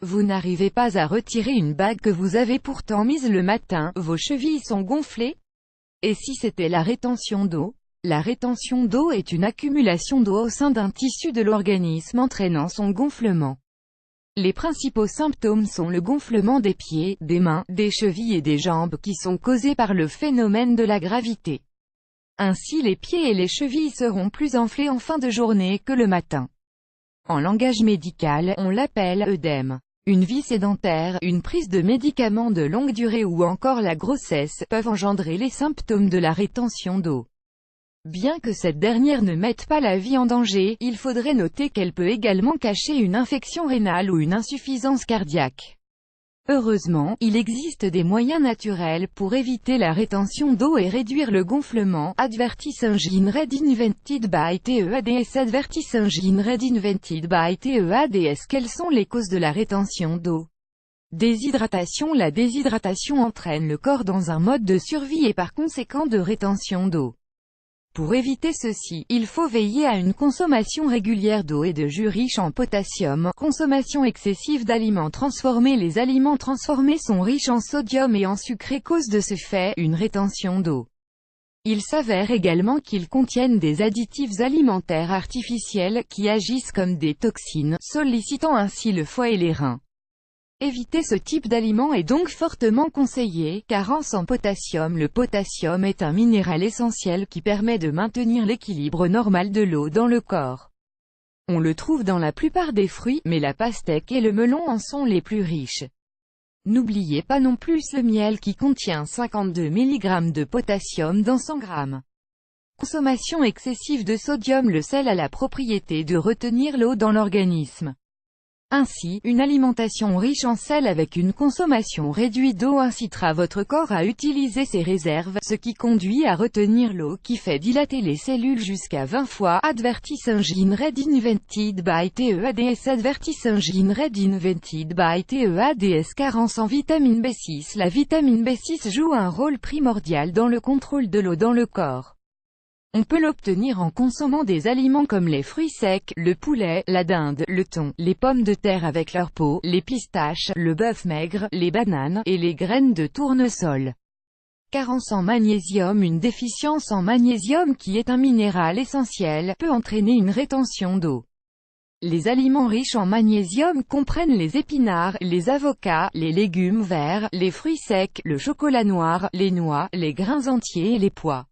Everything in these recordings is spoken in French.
Vous n'arrivez pas à retirer une bague que vous avez pourtant mise le matin, vos chevilles sont gonflées? Et si c'était la rétention d'eau? La rétention d'eau est une accumulation d'eau au sein d'un tissu de l'organisme entraînant son gonflement. Les principaux symptômes sont le gonflement des pieds, des mains, des chevilles et des jambes qui sont causés par le phénomène de la gravité. Ainsi les pieds et les chevilles seront plus enflés en fin de journée que le matin. En langage médical, on l'appelle œdème. Une vie sédentaire, une prise de médicaments de longue durée ou encore la grossesse peuvent engendrer les symptômes de la rétention d'eau. Bien que cette dernière ne mette pas la vie en danger, il faudrait noter qu'elle peut également cacher une infection rénale ou une insuffisance cardiaque. Heureusement, il existe des moyens naturels pour éviter la rétention d'eau et réduire le gonflement. Advertising read invented by TEADS. Advertising read invented by TEADS. Quelles sont les causes de la rétention d'eau? Déshydratation. La déshydratation entraîne le corps dans un mode de survie et par conséquent de rétention d'eau. Pour éviter ceci, il faut veiller à une consommation régulière d'eau et de jus riches en potassium. Consommation excessive d'aliments transformés. Les aliments transformés sont riches en sodium et en sucre et causent de ce fait une rétention d'eau. Il s'avère également qu'ils contiennent des additifs alimentaires artificiels qui agissent comme des toxines, sollicitant ainsi le foie et les reins. Éviter ce type d'aliment est donc fortement conseillé. Carence en potassium. Le potassium est un minéral essentiel qui permet de maintenir l'équilibre normal de l'eau dans le corps. On le trouve dans la plupart des fruits, mais la pastèque et le melon en sont les plus riches. N'oubliez pas non plus le miel qui contient 52 mg de potassium dans 100 g. Consommation excessive de sodium. Le sel a la propriété de retenir l'eau dans l'organisme. Ainsi, une alimentation riche en sel avec une consommation réduite d'eau incitera votre corps à utiliser ses réserves, ce qui conduit à retenir l'eau qui fait dilater les cellules jusqu'à 20 fois. Advertising read invented by TEADS. Advertising read invented by TEADS. Carence en vitamine B6. La vitamine B6 joue un rôle primordial dans le contrôle de l'eau dans le corps. On peut l'obtenir en consommant des aliments comme les fruits secs, le poulet, la dinde, le thon, les pommes de terre avec leur peau, les pistaches, le bœuf maigre, les bananes, et les graines de tournesol. Carence en magnésium. Une déficience en magnésium qui est un minéral essentiel, peut entraîner une rétention d'eau. Les aliments riches en magnésium comprennent les épinards, les avocats, les légumes verts, les fruits secs, le chocolat noir, les noix, les grains entiers et les pois.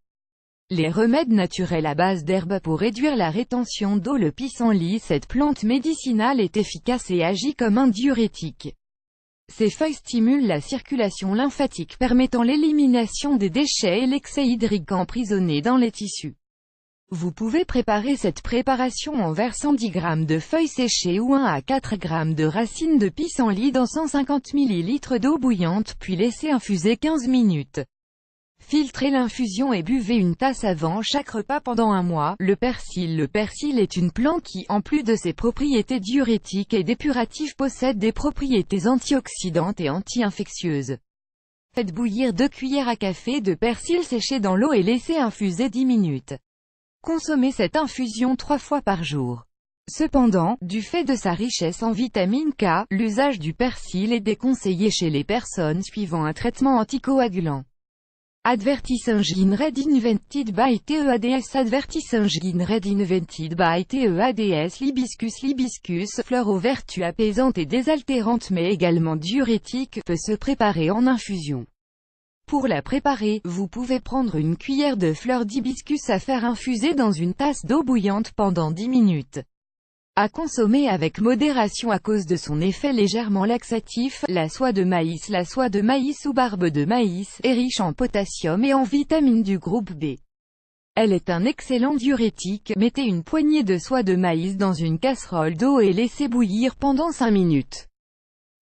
Les remèdes naturels à base d'herbes pour réduire la rétention d'eau. Le pissenlit. Cette plante médicinale est efficace et agit comme un diurétique. Ses feuilles stimulent la circulation lymphatique permettant l'élimination des déchets et l'excès hydrique emprisonné dans les tissus. Vous pouvez préparer cette préparation en versant 10 g de feuilles séchées ou 1 à 4 g de racines de pissenlit dans 150 ml d'eau bouillante puis laissez infuser 15 minutes. Filtrez l'infusion et buvez une tasse avant chaque repas pendant un mois. Le persil. Le persil est une plante qui, en plus de ses propriétés diurétiques et dépuratives, possède des propriétés antioxydantes et anti-infectieuses. Faites bouillir 2 cuillères à café de persil séché dans l'eau et laissez infuser 10 minutes. Consommez cette infusion 3 fois par jour. Cependant, du fait de sa richesse en vitamine K, l'usage du persil est déconseillé chez les personnes suivant un traitement anticoagulant. Advertising read invented by TEADS. Advertising read invented by TEADS. L'hibiscus. L'hibiscus, fleur aux vertus apaisantes et désaltérantes mais également diurétiques, peut se préparer en infusion. Pour la préparer, vous pouvez prendre une cuillère de fleurs d'hibiscus à faire infuser dans une tasse d'eau bouillante pendant 10 minutes. À consommer avec modération à cause de son effet légèrement laxatif. La soie de maïs. La soie de maïs ou barbe de maïs est riche en potassium et en vitamines du groupe B. Elle est un excellent diurétique. Mettez une poignée de soie de maïs dans une casserole d'eau et laissez bouillir pendant 5 minutes.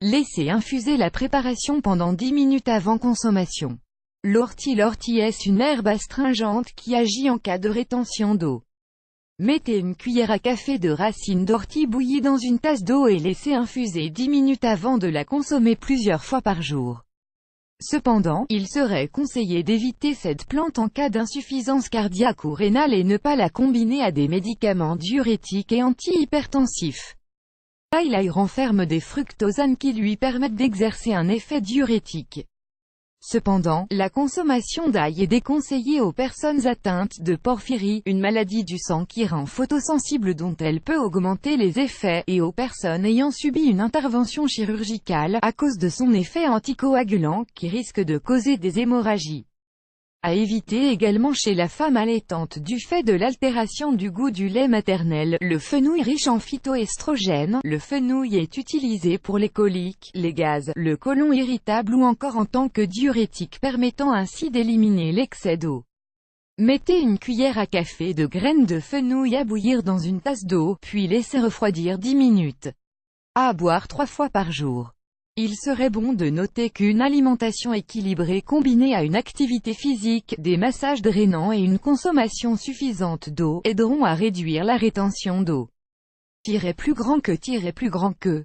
Laissez infuser la préparation pendant 10 minutes avant consommation. L'ortie. L'ortie est une herbe astringente qui agit en cas de rétention d'eau. Mettez une cuillère à café de racines d'ortie bouillie dans une tasse d'eau et laissez infuser 10 minutes avant de la consommer plusieurs fois par jour. Cependant, il serait conseillé d'éviter cette plante en cas d'insuffisance cardiaque ou rénale et ne pas la combiner à des médicaments diurétiques et antihypertensifs. L'ail renferme des fructosanes qui lui permettent d'exercer un effet diurétique. Cependant, la consommation d'ail est déconseillée aux personnes atteintes de porphyrie, une maladie du sang qui rend photosensible dont elle peut augmenter les effets, et aux personnes ayant subi une intervention chirurgicale, à cause de son effet anticoagulant, qui risque de causer des hémorragies. À éviter également chez la femme allaitante du fait de l'altération du goût du lait maternel. Le fenouil riche en phytoestrogènes. Le fenouil est utilisé pour les coliques, les gaz, le côlon irritable ou encore en tant que diurétique permettant ainsi d'éliminer l'excès d'eau. Mettez une cuillère à café de graines de fenouil à bouillir dans une tasse d'eau, puis laissez refroidir 10 minutes. À boire 3 fois par jour. Il serait bon de noter qu'une alimentation équilibrée combinée à une activité physique, des massages drainants et une consommation suffisante d'eau aideront à réduire la rétention d'eau. Plus grand que